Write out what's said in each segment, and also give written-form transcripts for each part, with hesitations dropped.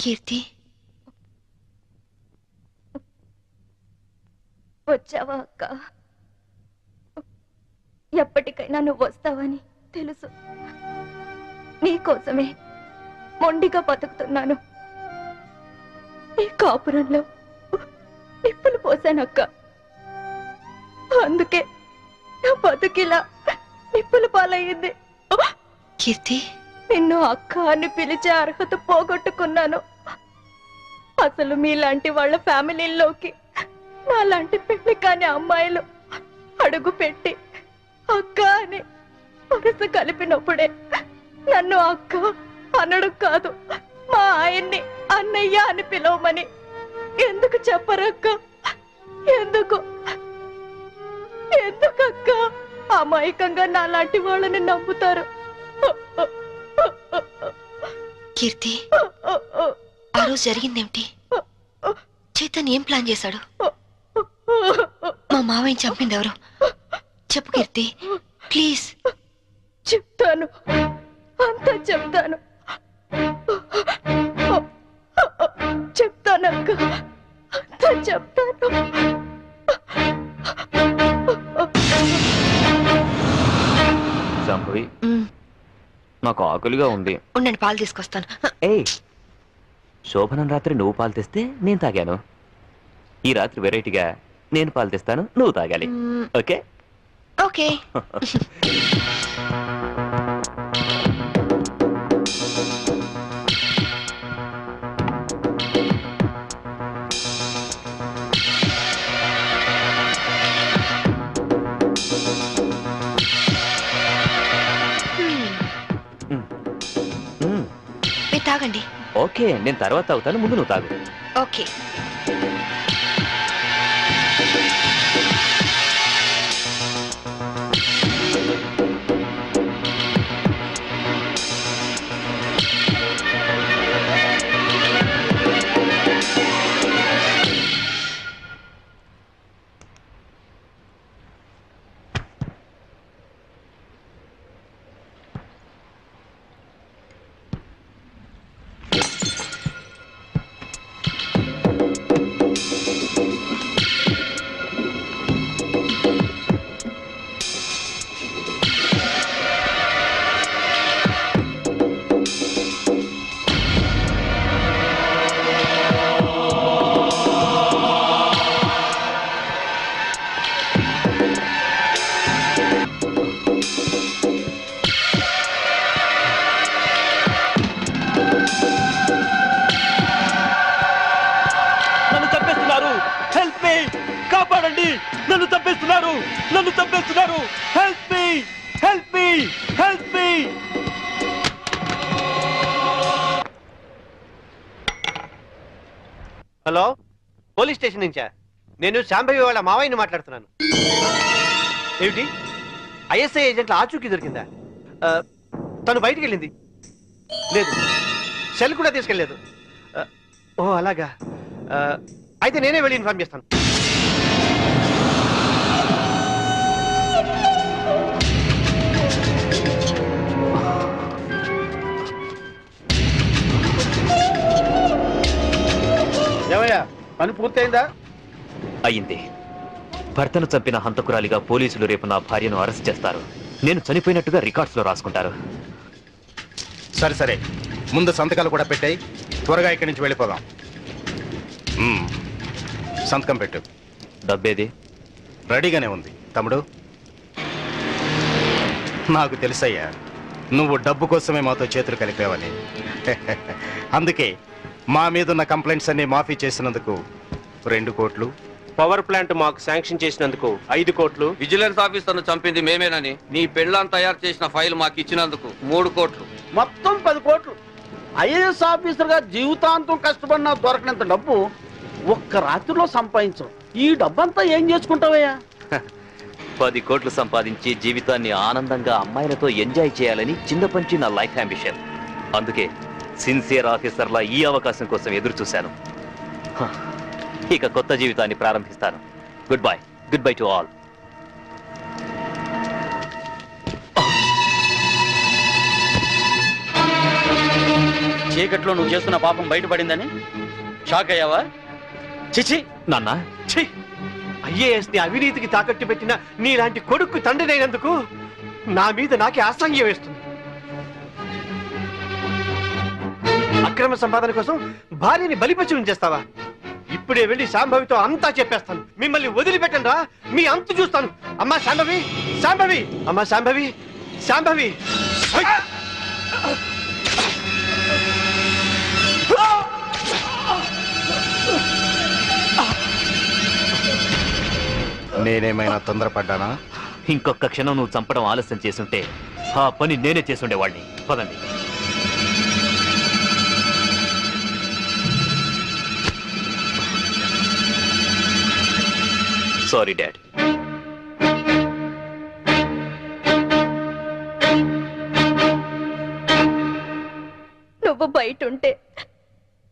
కీర్తి వచ్చావా అక్క? ఎప్పటికైనా నువ్వు వస్తావని తెలుసు. నీకోసమే మొండిగా బతుకుతున్నాను. ఈ కాపురంలో నిప్పులు పోసానక్క. అందుకే నా బతుకిలా నిప్పుల పాలయ్యింది. కీర్తి, నిన్ను అక్క అని పిలిచే అర్హత పోగొట్టుకున్నాను. అసలు మీలాంటి వాళ్ళ ఫ్యామిలీలోకి నాలాంటి పెళ్లి కాని అమ్మాయిలు అడుగు పెట్టి అక్క అని వరుస కలిపినప్పుడే నన్ను అక్క అనడం కాదు, మా ఆయన్ని అన్నయ్య అని పిలవమని ఎందుకు చెప్పరక్క? ఎందుకు ఎందుకక్క అమాయకంగా నాలాంటి వాళ్ళని నమ్ముతారు? కీర్తి, ఆ రోజు జరిగిందేమిటి? చైతన్ ఏం ప్లాన్ చేశాడు? మా మావయ్యని చంపింది ఎవరు? చెప్పు కీర్తి, ప్లీజ్. చెప్తాను, అంతా చెప్తాను. చెప్తానక్క, అంతా చెప్తాను. సంభవి, నాకు ఆకలిగా ఉంది. ఉండండి, పాలు తీసుకొస్తాను. ఏయ్, శోభనం రాత్రి నువ్వు పాలు తెస్తే నేను తాగాను. ఈ రాత్రి వెరైటీగా నేను పాలు తెస్తాను, నువ్వు తాగాలి. Okay okay. మీరు తాగండి. ఓకే, నేను తర్వాత తాగుతాను, ముందు నువ్వు తాగు. ఓకే. నన్ను చంపేస్తున్నారు, నన్ను చంపేస్తున్నారు. Help me, help me, help me. Hello, police station నుంచా? నేను శాంభవి వాళ్ళ మావయ్యని మాట్లాడుతున్నాను. ఏమిటి, ఐఎస్ఐ ఏజెంట్ల ఆచూకీ దొరికిందా? తను బయటికి వెళ్ళింది లేదు, సెల్ కూడా తీసుకెళ్ళలేదు. ఓ అలాగా, అయితే నేనే వెళ్ళి ఇన్ఫార్మ్ చేస్తాను. ఏమయ్యా, పని పూర్తయిందా? అయింది. భర్తను చంపిన హంతకురాలిగా పోలీసులు రేపు నా భార్యను అరెస్ట్ చేస్తారు. నేను చనిపోయినట్టుగా రికార్డ్స్ లో రాసుకుంటారు. సరే సరే, ముందు సంతకాలు కూడా పెట్టాయి, త్వరగా ఇక్కడి నుంచి వెళ్ళిపోదాం. సంతకం పెట్టు. డబ్బేది? రెడీగానే ఉంది తమ్ముడు. నాకు తెలుసయ్యా, నువ్వు డబ్బు కోసమే మాతో చేతులు కలిపావని. అందుకే మా మీదున్న కంప్లైంట్స్ అన్ని మాఫీ చేసినందుకు 2 కోట్లు, పవర్ ప్లాంట్ మాకు శాంక్షన్ చేసినందుకు 5 కోట్లు, విజిలెన్స్ ఆఫీసర్ను చంపింది మేమేనని నీ పెళ్ళాన్ని తయారు చేసిన ఫైల్ మాకు ఇచ్చినందుకు 3 కోట్లు, మొత్తం 10 కోట్లు. ఐఏఎస్ ఆఫీసర్ గా జీవితాంతం కష్టపడినా దొరకనంత డబ్బు ఒక్క రాత్రిలో సంపాదించం. ఈ డబ్బంతా ఏం చేసుకుంటావయ్యా? 10 కోట్లు సంపాదించి జీవితాన్ని ఆనందంగా అమ్మాయిలతో ఎంజాయ్ చేయాలని చిన్నపంచి నా లైఫ్ అంబిషన్. అందుకే సిన్సియర్ ఆఫీసర్లా ఈ అవకాశం కోసం ఎదురు చూశాను. ఇక కొత్త జీవితాన్ని ప్రారంభిస్తాను. Good bye, good bye to all. చీకట్లో నువ్వు చేస్తున్న పాపం బయటపడిందని షాక్ అయ్యావా? చిచి నాన్న, ఛీ! ఐఏఎస్ ని అవినీతికి తాకట్టు పెట్టిన నీలాంటి కొడుకు తండ్రినైనందుకు నా మీద నాకే అసహ్యం వేస్తుంది. అక్రమ సంపాదన కోసం భార్యని బలిపశువుని చేస్తావా? ఇప్పుడే వెళ్ళి శాంభవితో అంతా చెప్పేస్తాను. మిమ్మల్ని వదిలిపెట్టను రా, మీ అంతు చూస్తాను. అమ్మా శాంభవి, శాంభవి, అమ్మా శాంభవి, శాంభవి. నేనేమైనా తొందరపడ్డానా? ఇంకొక క్షణం నువ్వు చంపడం ఆలస్యం చేసుంటే ఆ పని నేనే చేసుండేవాడిని. పదండి. Sorry dad. నువ్వు బయటుంటే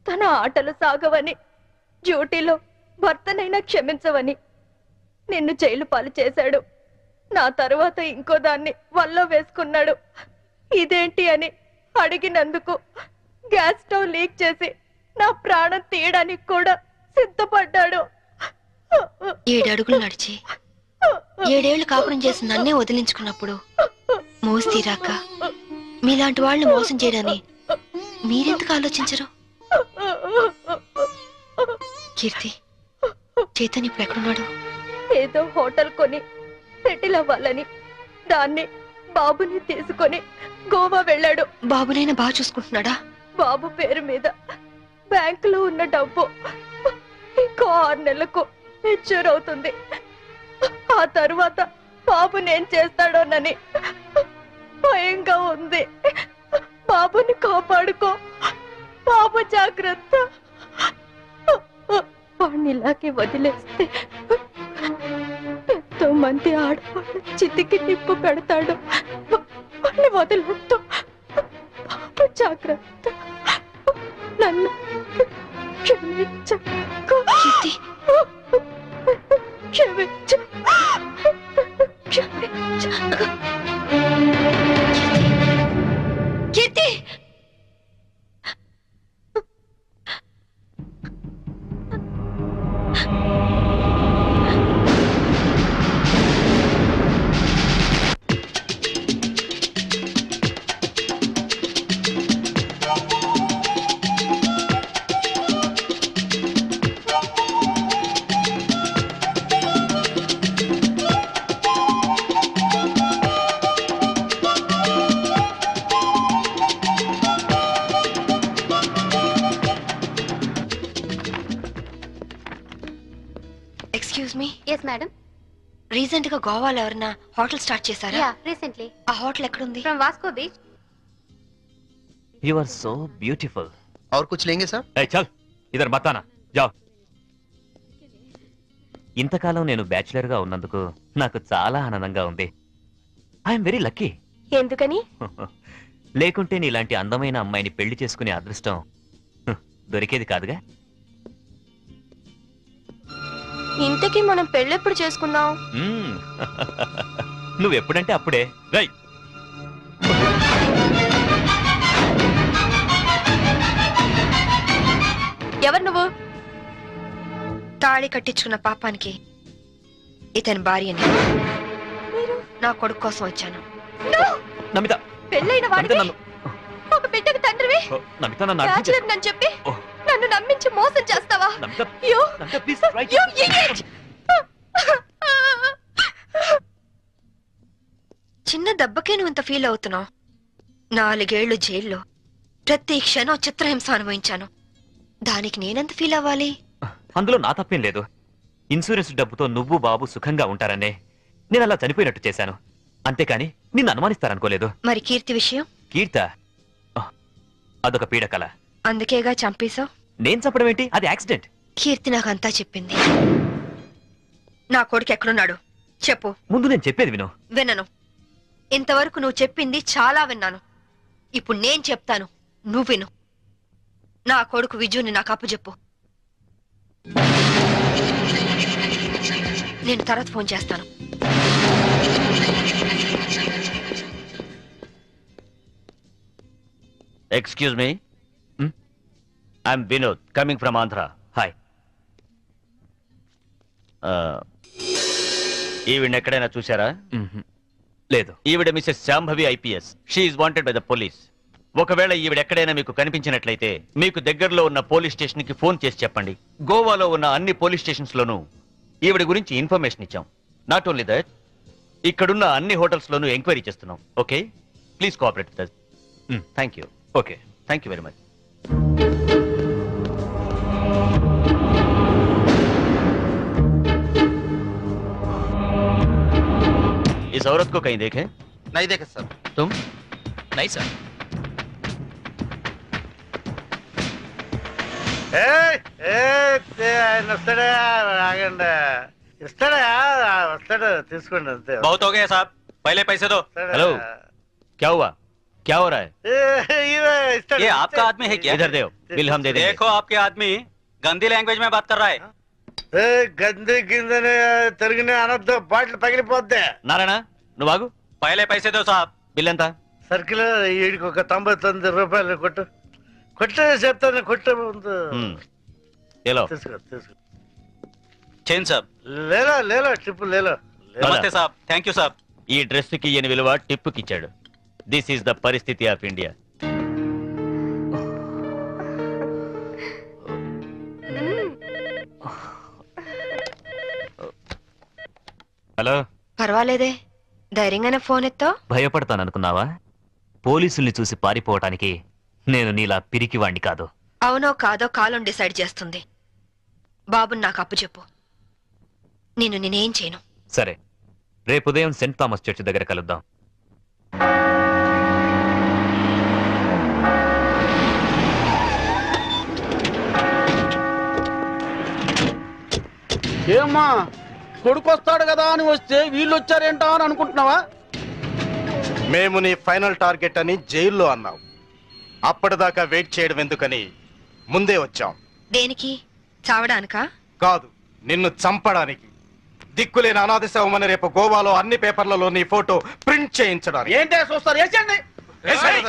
తన ఆటలు సాగవని, డ్యూటీలో భర్తనైనా క్షమించవని నిన్ను జైలు పాలు చేశాడు. నా తరువాత ఇంకో దాన్ని వల్ల వేసుకున్నాడు. ఇదేంటి అని అడిగినందుకు గ్యాస్ స్టవ్ లీక్ చేసి నా ప్రాణం తీయడానికి కూడా సిద్ధపడ్డాడు. 7 అడుగులు నడిచి 7 ఏళ్లు కాపురం చేసి నన్నే వదిలించుకున్నప్పుడు మోసి తీరాక మీలాంటి వాళ్ళని మోసం చేయడాన్ని మీరెందుకు ఆలోచించరు? కీర్తి, చైతన్య ఇప్పుడు ఎక్కడున్నాడు? ఏదో హోటల్ కొని సెటిల్ అవ్వాలని దాన్ని బాబుని తీసుకొని గోవా వెళ్ళాడు. బాబునైనా బాగా చూసుకుంటున్నాడా? బాబు పేరు మీద బ్యాంకులో ఉన్న డబ్బు ఇంకో 6 నెలలకు మెచ్యూర్ అవుతుంది. ఆ తరువాత బాబునేం చేస్తాడోనని భయంగా ఉంది. బాబుని కాపాడుకో, బాబు జాగ్రత్త. వాడిని ఇలాగే వదిలేస్తే ఎంతో మంది ఆడవాళ్ళు చితికి నిప్పు పెడతాడు. వాడిని వదిలేస్తూ బాబు జాగ్రత్త. నన్ను క్షమించకు. కీర్తి, క్షమించు, క్షమించకు. Keerthi! Excuse me. Yes madam. Recent గా గోవాలో ఎవరైనా హోటల్ స్టార్ట్ చేశారా? Yeah, recently. ఆ హోటల్ ఎక్కడుంది? From Vasco beach. You are so beautiful. और कुछ लेंगे साहब? ఏ చల్, ఇదర్ బతానా జావ్. ఇంతకాలం నేను బ్యాచులర్ గా ఉన్నందుకు నాకు చాలా ఆనందంగా ఉంది. I'm very lucky. ఎందుకని? లేకుంటే నీలాంటి అందమైన అమ్మాయిని పెళ్లి చేసుకునే అదృష్టం దొరికేది కాదుగా. ఇంతకీ మనం పెళ్ళెప్పుడు చేసుకుందాం? నువ్వెప్పుడంటే అప్పుడే. రై, ఎవరు నువ్వు? తాళి కట్టించుకున్న పాపానికి ఇతని భార్యని నా కొడుకు కోసం వచ్చాను. నమిత, పెళ్ళైన వాడివి, నన్ను ఒక బిడ్డకు తండ్రివి, నమిత నన్ను బ్యాచులర్ నన్ను చెప్పి నన్ను నమ్మించి మోసం చేస్తావా? You idiot! చిన్న దెబ్బకే నువ్వు ఇంత ఫీల్ అవుతున్నావు. 4 ఏళ్లు జైల్లో ప్రతి క్షణం చిత్రహింస అనుభవించాను. దానికి నేనెంత ఫీల్ అవ్వాలి? అందులో నా తప్పేం లేదు. ఇన్సూరెన్స్ డబ్బుతో నువ్వు బాబు సుఖంగా ఉంటారనే నేను అలా చనిపోయినట్టు చేశాను. అంతేకాని నిన్ను అనుమానిస్తారనుకోలేదు. మరి కీర్తి విషయం? కీర్త అదొక పీడకల. అందుకేగా చంపేశావు. నేను చంపడం ఏంటి? అది యాక్సిడెంట్. కీర్తి నాకంతా చెప్పింది. నా కొడుకు ఎక్కడున్నాడు చెప్పు. ముందు నేను చెప్పేది విను. వినను. ఇంతవరకు నువ్వు చెప్పింది చాలా విన్నాను. ఇప్పుడు నేను చెప్తాను, నువ్వు విను. నా కొడుకు విజుని నాకు అప్పచెప్పు. నేను తర్వాత ఫోన్ చేస్తాను. Excuse me, I'm Vinod coming from Andhra. Hi. ఈవిడ ఎక్కడైనా చూసారా? లేదు. ఈవిడ Mrs Shambhavi IPS. She wanted by the police. ఒకవేళ ఈవిడ ఎక్కడైనా మీకు కనిపించినట్లయితే మీకు దగ్గరలో ఉన్న పోలీస్ స్టేషన్ కి ఫోన్ చేసి చెప్పండి. గోవాలో ఉన్న అన్ని పోలీస్ స్టేషన్స్ లోనూ ఈవిడ గురించి ఇన్ఫర్మేషన్ ఇచ్చాం. నాట్ ఓన్లీ దట్, ఇక్కడున్న అన్ని హోటల్స్ లోనూ ఎంక్వైరీ చేస్తున్నాం. Okay, please cooperate with us. Thank you. Okay, thank you very much. इस औरत को कहीं देखे? नहीं देखे सर. तुम? Nice sir. ఆయన వస్తాడా? ఆగండి, ఇస్తాడా? వస్తాడు, తీసుకోండి అంతే. बहुत हो गया साहब, पहले पैसे दो. हेलो, क्या हुआ? क्या हो रहा है? ये आपका आदमी है क्या? इधर दो, बिल हम दे देंगे. देखो आपके आदमी गंदी लैंग्वेज में बात कर रहा है. గంది కిందనే తిరిగిన అనొద్దు, బాటిల్ పగిలిపోద్ది. నారాయణ నువ్వు ఆగు. पहले पैसे दो साहब. బిల్ ఎంత? సర్కిల్ వీడికి ఒక 99 రూపాయలు కొట్టు. కొట్టే చెప్తాను, కొట్టే ముందు ఏలో తీసుకో తీసుకో. चेन साहब. లేలో లేలో ట్రిప్ లేలో. नमस्ते साहब. थैंक यू साहब. ఈ డ్రెస్ కి ఈయన విలువ టిప్పుకి ఇచ్చాడు. దిస్ ఈస్ ద పరిస్థితి ఆఫ్ ఇండియా. హలో. పర్వాలేదే, ధైర్యంగానే ఫోన్ ఎత్తో. భయపడతాననుకున్నావా? పోలీసుల్ని చూసి పారిపోవటానికి నేను నీలా పిరికివాణ్ణి కాదు. అవునో కాదో కాలం డిసైడ్ చేస్తుంది. బాబుని నాకు అప్పు చెప్పు, నేనేం చేయను. సరే, రేపు ఉదయం సెంట్ థామస్ చర్చ్ దగ్గర కలుద్దాం. ఏమ్మా, కొడుకు వస్తాడు కదా అని వస్తే వీళ్ళు వచ్చారేంటా అని అనుకుంటున్నావా? మేము నీ ఫైనల్ టార్గెట్ అని జైల్లో అన్నావు. అప్పటిదాకా వెయిట్ చేయడం ఎందుకని ముందే వచ్చాం. దేనికి? చావడానికా? కాదు, నిన్ను చంపడానికి. దిక్కులేని అనాథ శవమని రేపు గోవాలో అన్ని పేపర్లలో నీ ఫోటో ప్రింట్ చేయించడానికి. ఏంటే చూస్తారు? వేసండి. వేసేయ్.